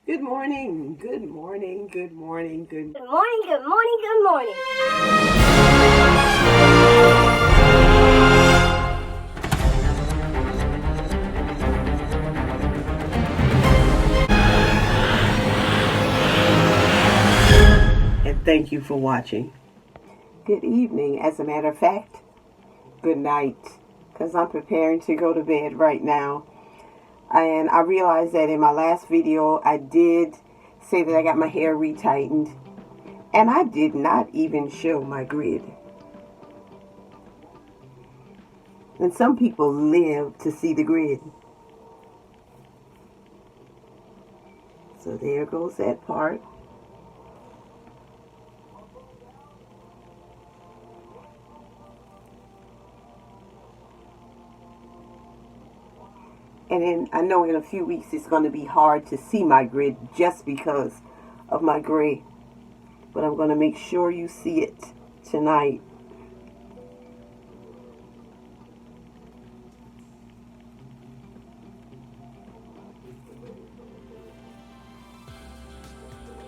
Good morning, good morning, good morning, good Good morning, good morning, good morning. and thank you for watching. Good evening, as a matter of fact, good night, because I'm preparing to go to bed right now. And I realized that in my last video, I did say that I got my hair retightened, and I did not even show my grid. And some people live to see the grid. So there goes that part. And then I know in a few weeks it's going to be hard to see my grid just because of my gray. But I'm going to make sure you see it tonight.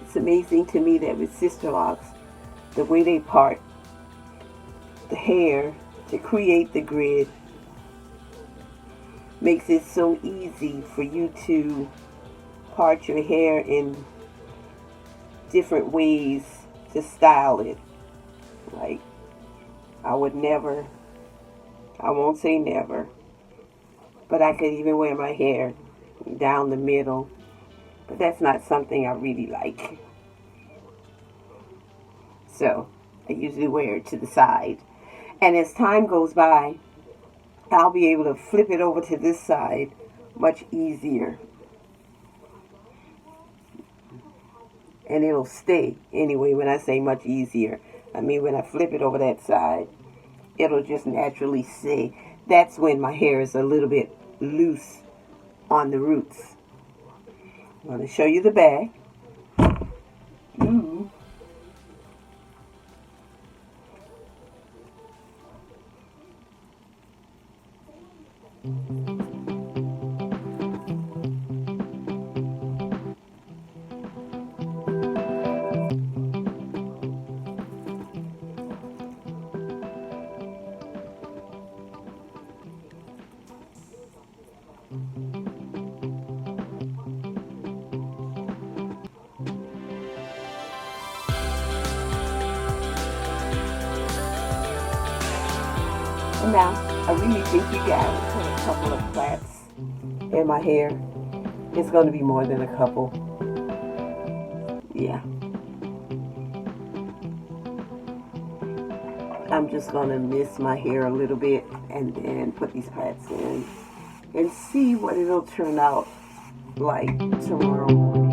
It's amazing to me that with Sisterlocks, the way they part the hair to create the grid makes it so easy for you to part your hair in different ways to style it. Like, I would never, I won't say never, but I could even wear my hair down the middle. But that's not something I really like. So I usually wear it to the side. And as time goes by, I'll be able to flip it over to this side much easier. And it'll stay anyway. When I say much easier, I mean when I flip it over that side, it'll just naturally stay. That's when my hair is a little bit loose on the roots. I'm going to show you the back. Ooh. And now, I really think you guys put a couple of plaits in my hair. It's going to be more than a couple. Yeah. I'm just going to mist my hair a little bit and then put these plaits in and see what it'll turn out like tomorrow morning.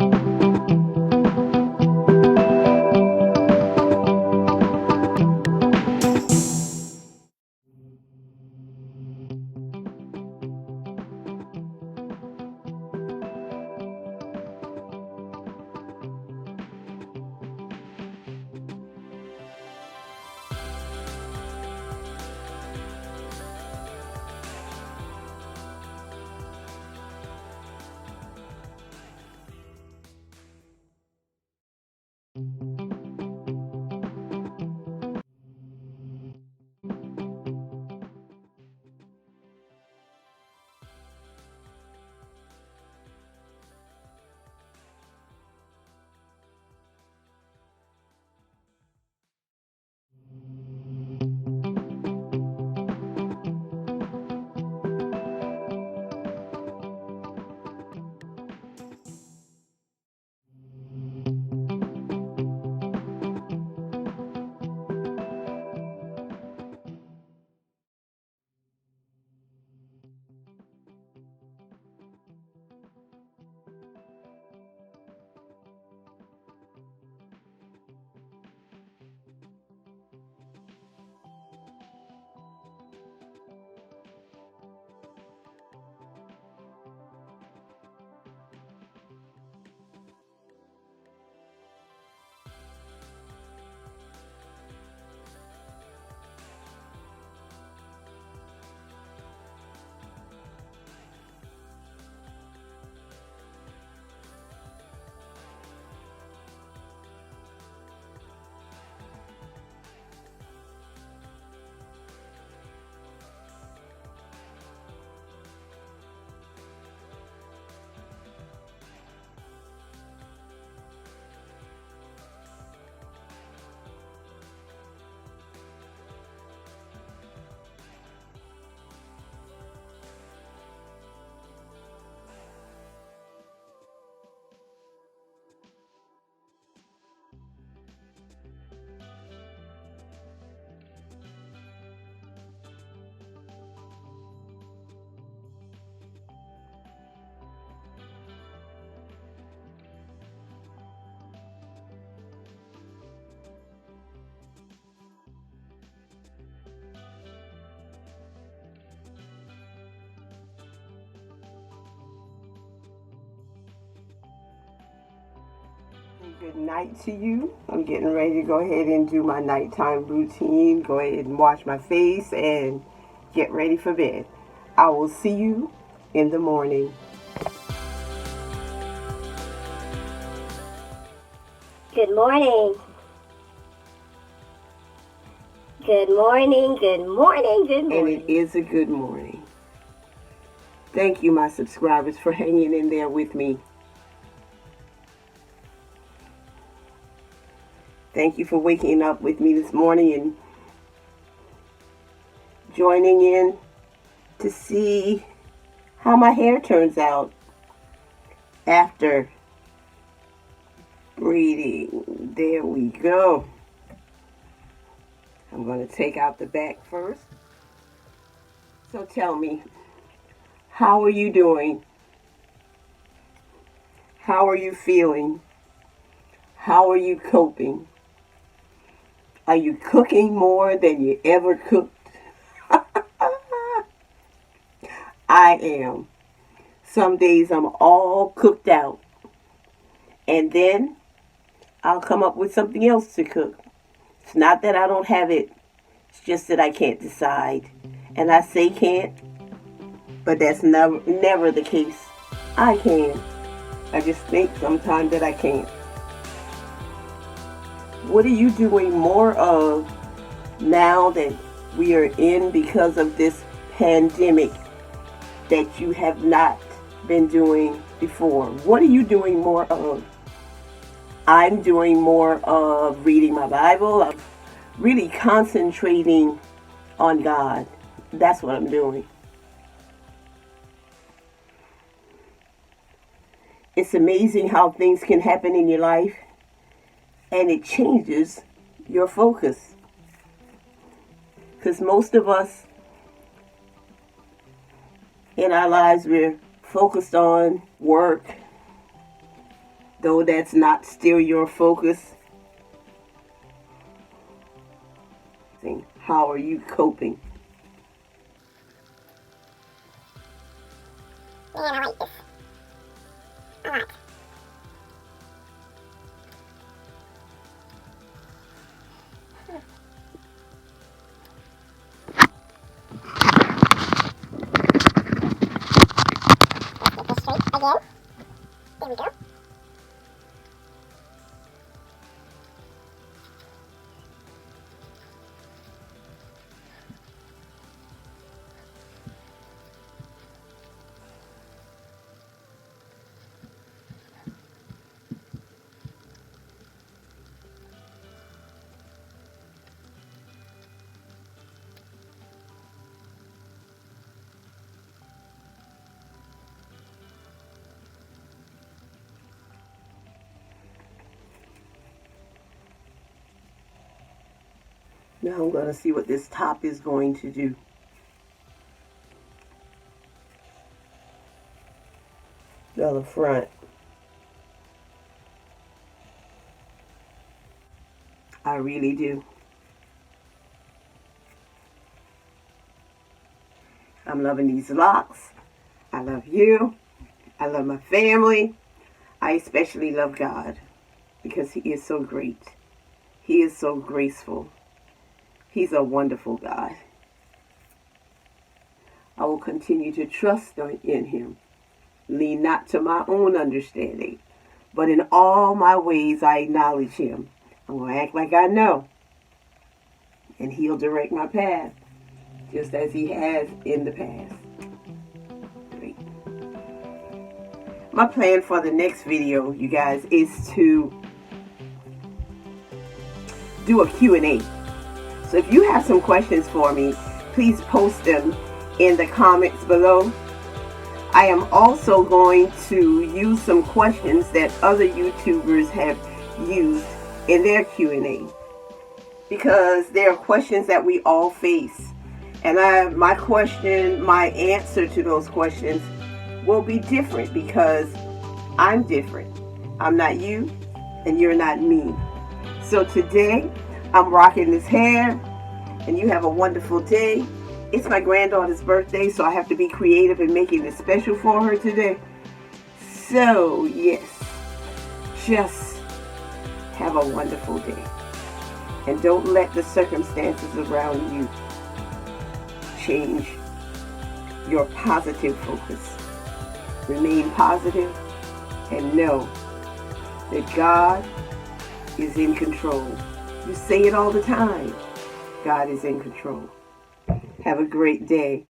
Good night to you. I'm getting ready to go ahead and do my nighttime routine. Go ahead and wash my face and get ready for bed. I will see you in the morning. Good morning. Good morning, good morning, good And morning. it is a good morning. Thank you, my subscribers, for hanging in there with me. Thank you for waking up with me this morning and joining in to see how my hair turns out after braiding. There we go. I'm going to take out the back first. So tell me, how are you doing? How are you feeling? How are you coping? Are you cooking more than you ever cooked? I am. Some days I'm all cooked out. And then I'll come up with something else to cook. It's not that I don't have it. It's just that I can't decide. And I say can't, but that's never the case. I can. I just think sometimes that I can't. What are you doing more of now that we are in because of this pandemic that you have not been doing before? What are you doing more of? I'm doing more of reading my Bible. I'm really concentrating on God. That's what I'm doing. It's amazing how things can happen in your life and it changes your focus. Because most of us in our lives, we're focused on work, though that's not still your focus. How are you coping? Man, I like this. I like. Get this straight again. There we go. Now I'm going to see what this top is going to do. Now the front. I really do. I'm loving these locks. I love you. I love my family. I especially love God because He is so great. He is so graceful. He's a wonderful God. I will continue to trust in Him. Lean not to my own understanding, but in all my ways I acknowledge Him. I'm going to act like I know. And He'll direct my path, just as He has in the past. Great. My plan for the next video, you guys, is to do a Q&A. So if you have some questions for me, please post them in the comments below. I am also going to use some questions that other YouTubers have used in their Q&A, because there are questions that we all face. And my answer to those questions will be different because I'm different. I'm not you and you're not me. So today, I'm rocking this hair, and you have a wonderful day. It's my granddaughter's birthday, so I have to be creative in making it special for her today. So, yes, just Have a wonderful day. And don't let the circumstances around you change your positive focus. Remain positive and know that God is in control. You say it all the time. God is in control. Have a great day.